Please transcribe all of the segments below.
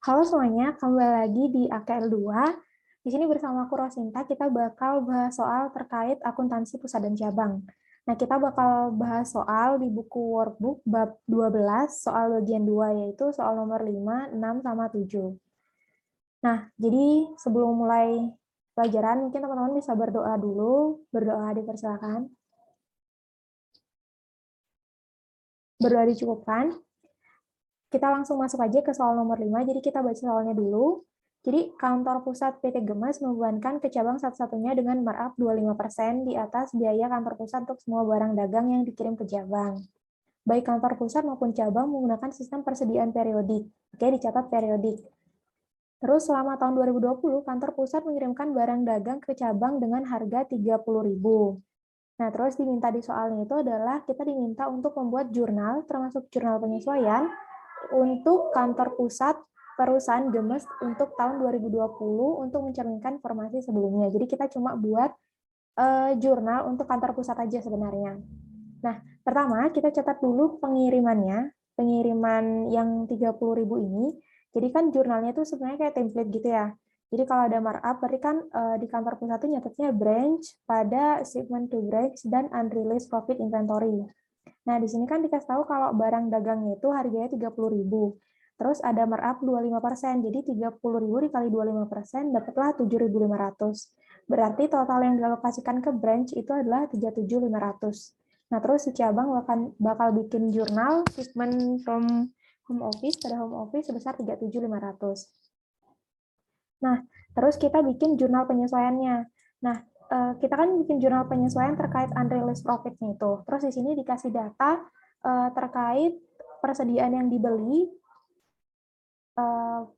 Halo semuanya, kembali lagi di AKL 2. Di sini bersama aku Rosinta, kita bakal bahas soal terkait akuntansi pusat dan cabang. Nah, kita bakal bahas soal di buku workbook bab 12, soal bagian 2, yaitu soal nomor 5, 6, sama 7. Nah, jadi sebelum mulai pelajaran, mungkin teman-teman bisa berdoa dulu. Berdoa dipersilakan. Berdoa dicukupkan. Kita langsung masuk aja ke soal nomor 5, jadi kita baca soalnya dulu. Jadi, kantor pusat PT Gemas membebankan ke cabang satu-satunya dengan markup 25% di atas biaya kantor pusat untuk semua barang dagang yang dikirim ke cabang. Baik kantor pusat maupun cabang menggunakan sistem persediaan periodik. Oke, dicatat periodik. Terus selama tahun 2020, kantor pusat mengirimkan barang dagang ke cabang dengan harga 30.000. Nah, terus diminta di soalnya itu adalah kita diminta untuk membuat jurnal, termasuk jurnal penyesuaian, untuk kantor pusat perusahaan Gemes untuk tahun 2020 untuk mencerminkan informasi sebelumnya. Jadi kita cuma buat jurnal untuk kantor pusat aja sebenarnya. Nah, pertama kita catat dulu pengirimannya, pengiriman yang 30.000 ini. Jadi kan jurnalnya itu sebenarnya kayak template gitu ya. Jadi kalau ada markup, berarti kan di kantor pusat itu nyatetnya branch pada shipment to branch dan unreleased profit inventory. Nah, di sini kan dikasih tahu kalau barang dagangnya itu harganya 30.000. Terus ada markup 25%. Jadi 30.000 dikali 25% dapatlah 7.500. Berarti total yang dialokasikan ke branch itu adalah 37.500. Nah, terus si cabang bakal bikin jurnal shipment from home office pada home office sebesar 37.500. Nah, terus kita bikin jurnal penyesuaiannya. Nah, kita kan bikin jurnal penyesuaian terkait unrealized profit-nya itu. Terus di sini dikasih data terkait persediaan yang dibeli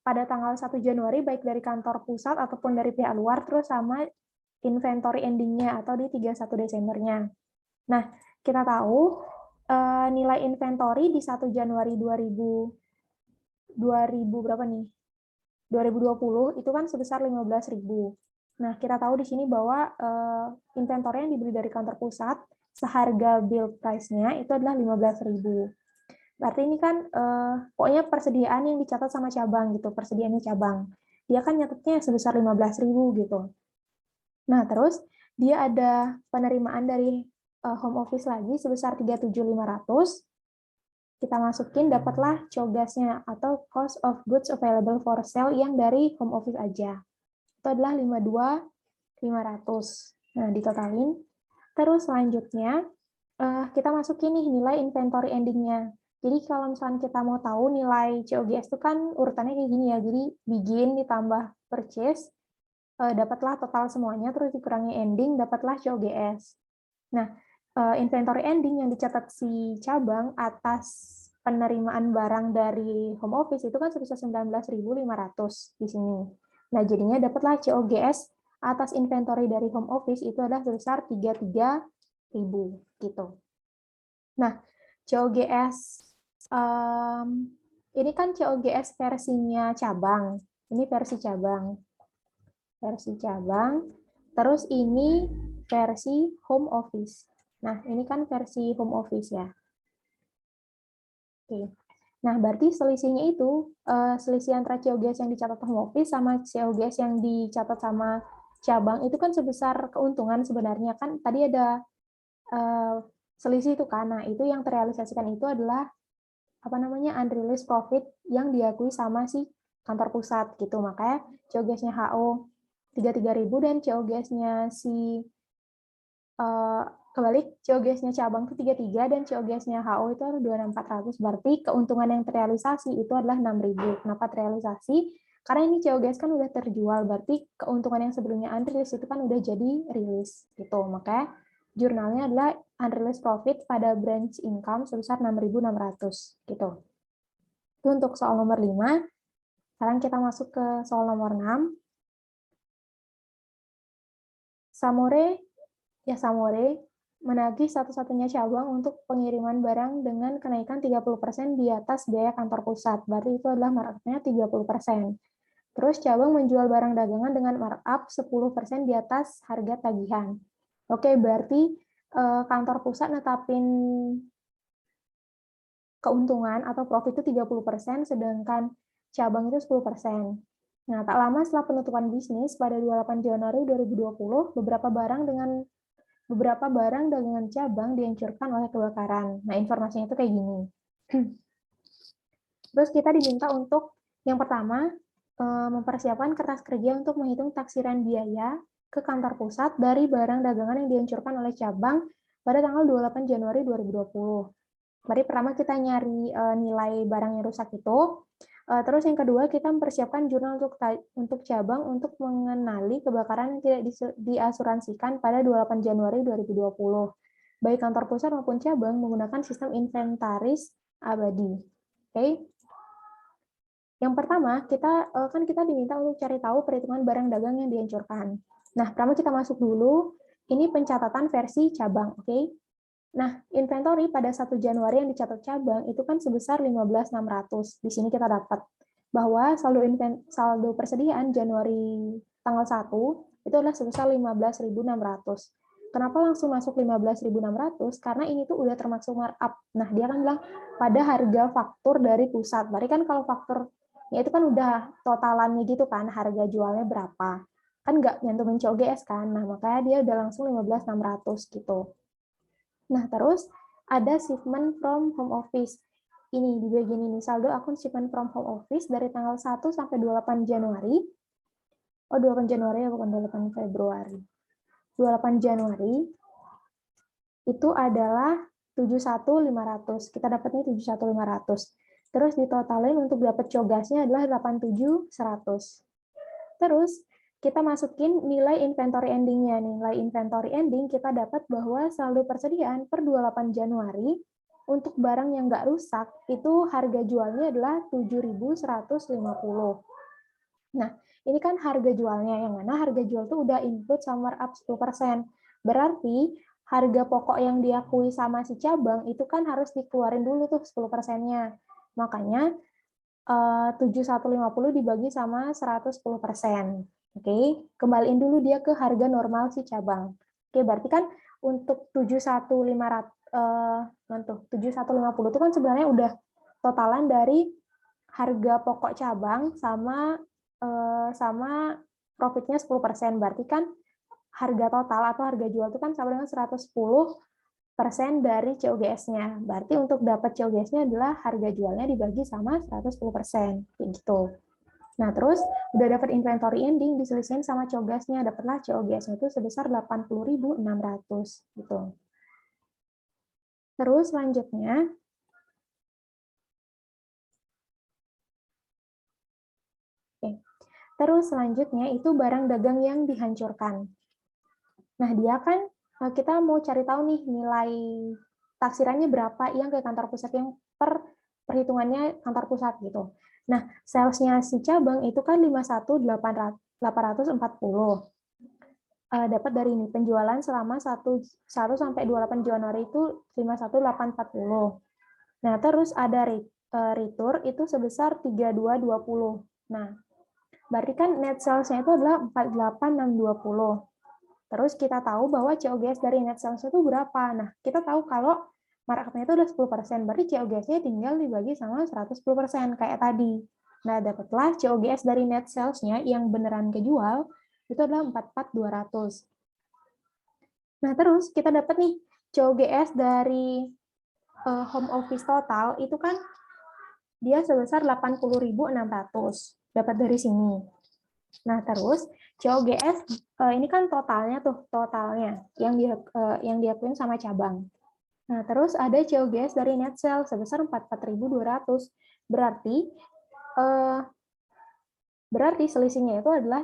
pada tanggal 1 Januari baik dari kantor pusat ataupun dari pihak luar, terus sama inventory ending-nya atau di 31 Desembernya. Nah, kita tahu nilai inventory di 1 Januari 2000 berapa nih? 2020 itu kan sebesar 15.000. Nah, kita tahu di sini bahwa inventory yang dibeli dari kantor pusat seharga bill price-nya itu adalah 15.000. Berarti ini kan pokoknya persediaan yang dicatat sama cabang gitu, persediaannya cabang. Dia kan nyatetnya sebesar 15.000 gitu. Nah, terus dia ada penerimaan dari home office lagi sebesar 37.500. Kita masukin dapatlah COGAS-nya atau cost of goods available for sale yang dari home office aja. Itu adalah 52.500. Nah, ditotalin. Terus selanjutnya kita masukin nih nilai inventory ending-nya. Jadi kalau misalnya kita mau tahu nilai COGS itu kan urutannya kayak gini ya. Jadi begin ditambah purchase, dapatlah total semuanya, terus dikurangi ending, dapatlah COGS. Nah, inventory ending yang dicatat si cabang atas penerimaan barang dari home office itu kan sebesar 19.500 di sini. Nah, jadinya dapatlah COGS atas inventory dari home office itu adalah sebesar 33.000 gitu. Nah, COGS ini kan COGS versinya cabang. Ini versi cabang. Versi cabang. Terus ini versi home office. Nah, ini kan versi home office ya. Oke. Nah, berarti selisihnya itu selisih antara COGS yang dicatat home office sama COGS yang dicatat sama cabang itu kan sebesar keuntungan sebenarnya kan tadi ada selisih itu kan. Nah, itu yang terrealisasikan itu adalah apa namanya unrealized profit yang diakui sama si kantor pusat gitu. Makanya COGS-nya HO 33.000 dan COGS-nya si kebalik COGS-nya cabang itu 33 dan COGS-nya HO itu 2.400. Berarti keuntungan yang terrealisasi itu adalah 6.000. Kenapa terrealisasi? Karena ini COGS kan udah terjual, berarti keuntungan yang sebelumnya unrealized itu kan udah jadi rilis gitu. Makanya jurnalnya adalah unrealized profit pada branch income sebesar 6.600 gitu. Itu untuk soal nomor 5. Sekarang kita masuk ke soal nomor 6. Samore menagih satu-satunya cabang untuk pengiriman barang dengan kenaikan 30% di atas biaya kantor pusat. Berarti itu adalah markupnya 30%. Terus cabang menjual barang dagangan dengan markup 10% di atas harga tagihan. Oke, berarti kantor pusat netapin keuntungan atau profit itu 30%, sedangkan cabang itu 10%. Nah, tak lama setelah penutupan bisnis pada 28 Januari 2020, beberapa barang dagangan cabang dihancurkan oleh kebakaran. Nah, informasinya itu kayak gini. Terus kita diminta untuk yang pertama, mempersiapkan kertas kerja untuk menghitung taksiran biaya ke kantor pusat dari barang dagangan yang dihancurkan oleh cabang pada tanggal 28 Januari 2020. Berarti pertama kita nyari nilai barang yang rusak itu. Terus yang kedua, kita mempersiapkan jurnal untuk cabang untuk mengenali kebakaran yang tidak diasuransikan pada 28 Januari 2020. Baik kantor pusat maupun cabang menggunakan sistem inventaris abadi. Oke. Yang pertama, kita diminta untuk cari tahu perhitungan barang dagang yang dihancurkan. Nah, pertama kita masuk dulu, ini pencatatan versi cabang, oke? Nah, inventory pada 1 Januari yang dicatat cabang itu kan sebesar 15.600. Di sini kita dapat bahwa saldo persediaan Januari tanggal 1 itu adalah sebesar 15.600. Kenapa langsung masuk 15.600? Karena ini tuh udah termasuk markup. Nah, dia kan bilang pada harga faktur dari pusat. Berarti kan kalau fakturnya itu kan udah totalannya gitu kan, harga jualnya berapa. Kan nggak nyentuhin COGS kan. Nah, makanya dia udah langsung 15.600 gitu. Nah, terus ada shipment from home office. Ini di bagian ini, saldo akun shipment from home office dari tanggal 1 sampai 28 Januari. Oh, 28 Januari ya, bukan 28 Februari. 28 Januari itu adalah 71.500. Kita dapatnya 71.500. Terus ditotalin untuk dapat cogasnya adalah 87.100. Terus kita masukin nilai inventory ending-nya. Nilai inventory ending kita dapat bahwa saldo persediaan per 28 Januari untuk barang yang nggak rusak itu harga jualnya adalah 7.150. Nah, ini kan harga jualnya, yang mana harga jual itu udah include sama markup 10%. Berarti harga pokok yang diakui sama si cabang itu kan harus dikeluarin dulu tuh 10%-nya. Makanya 7.150 dibagi sama 110%. Oke, kembaliin dulu dia ke harga normal si cabang. Oke, berarti kan untuk 7.150 itu kan sebenarnya udah totalan dari harga pokok cabang sama profitnya 10%. Berarti kan harga total atau harga jual itu kan sama dengan 110% dari COGS-nya. Berarti untuk dapat COGS-nya adalah harga jualnya dibagi sama 110%. Gitu. Nah, terus udah dapat inventory ending, diselisihin sama COGS-nya. Dapatlah COGS-nya itu sebesar 80.600. Gitu. Terus selanjutnya, itu barang dagang yang dihancurkan. Nah, dia kan kita mau cari tahu nih nilai taksirannya berapa yang ke kantor pusat, yang perhitungannya kantor pusat gitu. Nah, salesnya si cabang itu kan 51.840. Dapat dari ini, penjualan selama 1 sampai 28 Januari itu 51.840. Nah, terus ada retur itu sebesar 3220. Nah, berarti kan net sales-nya itu adalah 48.620. Terus kita tahu bahwa COGS dari net sales itu berapa. Nah, kita tahu kalau markup-nya itu udah 10%, berarti COGS-nya tinggal dibagi sama 110%, kayak tadi. Nah, dapatlah COGS dari net sales-nya yang beneran kejual, itu adalah 44.200. Nah, terus kita dapat nih, COGS dari home office total, itu kan dia sebesar 80.600. Dapat dari sini. Nah, terus COGS ini kan totalnya yang diakuin sama cabang. Nah, terus ada COGS dari net sales sebesar 44.200. Berarti selisihnya itu adalah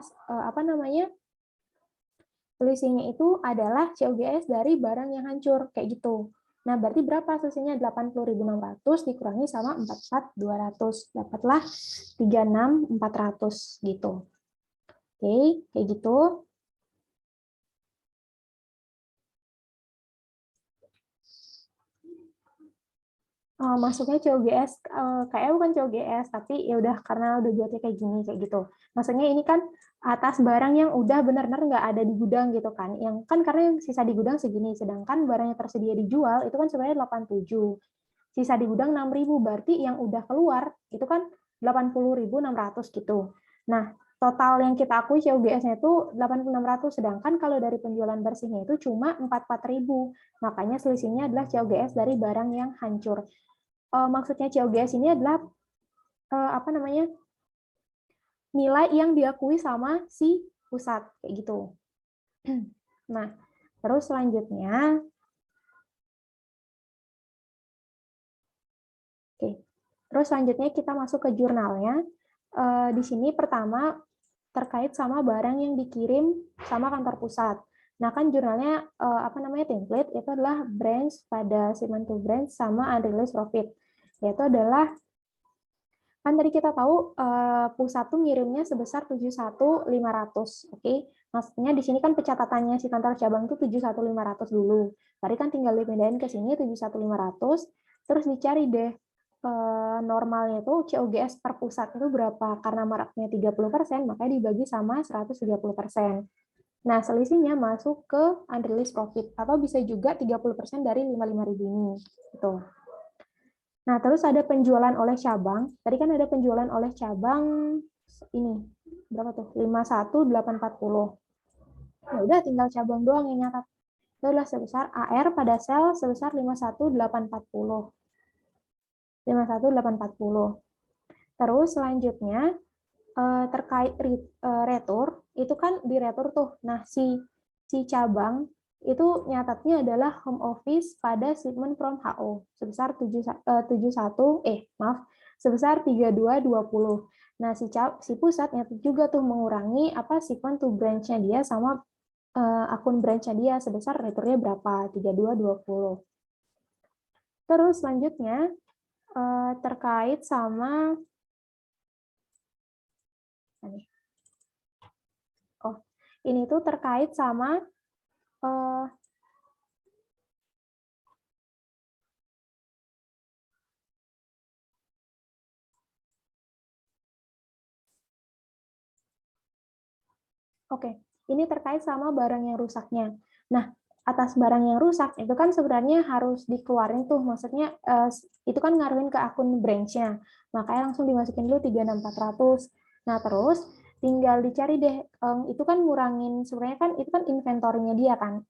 selisihnya itu adalah COGS dari barang yang hancur kayak gitu. Nah, berarti berapa selisihnya? 80.600 dikurangi sama 44.200. Dapatlah 36.400 gitu. Oke, kayak gitu. Masuknya COGS, kayaknya bukan COGS, tapi ya udah karena udah buatnya kayak gini, kayak gitu. Maksudnya ini kan atas barang yang udah benar-benar nggak ada di gudang gitu kan. Yang kan karena yang sisa di gudang segini, sedangkan barang yang tersedia dijual itu kan sebenarnya 87. sisa di gudang 6.000, berarti yang udah keluar itu kan 80.600 gitu. Nah, total yang kita akui COGS-nya itu 8.600, sedangkan kalau dari penjualan bersihnya itu cuma 44.000. Makanya selisihnya adalah COGS dari barang yang hancur. Maksudnya COGS ini adalah apa namanya? Nilai yang diakui sama si pusat kayak gitu. Nah, terus selanjutnya Terus selanjutnya kita masuk ke jurnalnya. Di sini pertama terkait sama barang yang dikirim sama kantor pusat. Nah, kan jurnalnya apa namanya template itu adalah branch pada shipment to branch sama unrealized profit. Yaitu adalah kan tadi kita tahu pusat tuh ngirimnya sebesar 71.500, oke? Maksudnya di sini kan pencatatannya si kantor cabang itu 71.500 dulu. Tadi kan tinggal dipindahin ke sini 71.500, terus dicari deh normalnya itu COGS per pusat itu berapa? Karena markup-nya 30%, makanya dibagi sama 130%. Nah, selisihnya masuk ke unrealized profit, atau bisa juga 30% dari 55.000 ini. Gitu. Nah, terus ada penjualan oleh cabang. Tadi kan ada penjualan oleh cabang ini. Berapa tuh? 51.840. Ya udah tinggal cabang doang yang nyatat. Itu adalah sebesar AR pada sel sebesar 51.840. 51.840. Terus selanjutnya terkait retur, itu kan di retur tuh. Nah, si cabang itu nyatatnya adalah home office pada shipment from HO sebesar 3220. Nah, si pusat nyatat juga tuh mengurangi apa shipment to branch-nya dia sama akun branch-nya dia sebesar returnya berapa? 3220. Terus selanjutnya terkait sama ini tuh terkait sama ini terkait sama barang yang rusaknya. Nah, atas barang yang rusak itu kan sebenarnya harus dikeluarin tuh, maksudnya itu kan ngaruhin ke akun branch-nya. Makanya langsung dimasukin dulu 36.400. Nah, terus tinggal dicari deh, itu kan ngurangin, sebenarnya kan itu kan inventory-nya dia kan.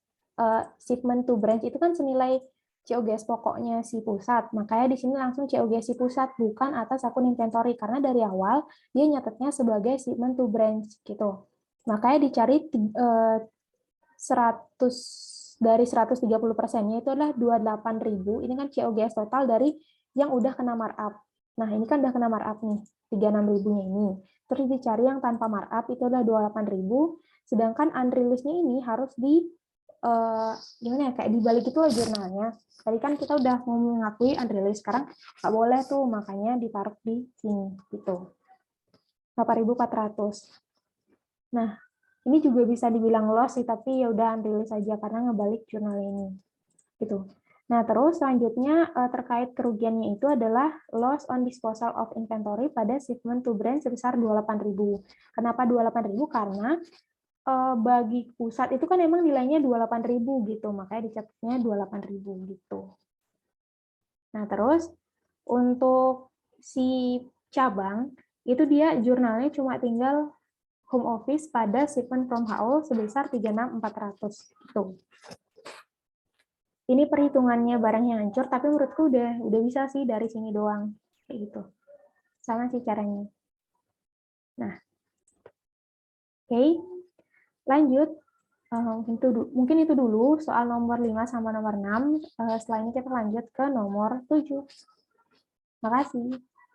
Shipment to branch itu kan senilai COGS pokoknya si pusat. Makanya di sini langsung COGS si pusat, bukan atas akun inventory, karena dari awal dia nyatetnya sebagai shipment to branch gitu. Makanya dicari 100 dari 130%-nya itu adalah 28.000. Ini kan COGS total dari yang udah kena markup. Nah, ini kan udah kena markup nih, 36.000-nya ini. Terus dicari yang tanpa markup itu adalah 28.000, sedangkan unreleased-nya ini harus di gimana ya, kayak dibalik itu loh jurnalnya. Tadi kan kita udah mau mengakui unreleased, sekarang nggak boleh tuh, makanya ditaruh di sini gitu. 8.400. Nah, ini juga bisa dibilang loss sih, tapi ya udah unreleased aja karena ngebalik jurnal ini. Gitu. Nah, terus selanjutnya terkait kerugiannya itu adalah loss on disposal of inventory pada shipment to branch sebesar 28.000. Kenapa 28.000? Karena bagi pusat itu kan emang nilainya 28.000 gitu, makanya dicatatnya 28.000 gitu. Nah, terus untuk si cabang itu dia jurnalnya cuma tinggal home office pada shipment from HO sebesar 36.400 gitu. Ini perhitungannya barang yang hancur, tapi menurutku udah bisa sih dari sini doang kayak gitu. Sama sih caranya. Nah, oke. Lanjut. Mungkin itu dulu soal nomor 5 sama nomor 6. Setelah ini kita lanjut ke nomor 7. Terima kasih.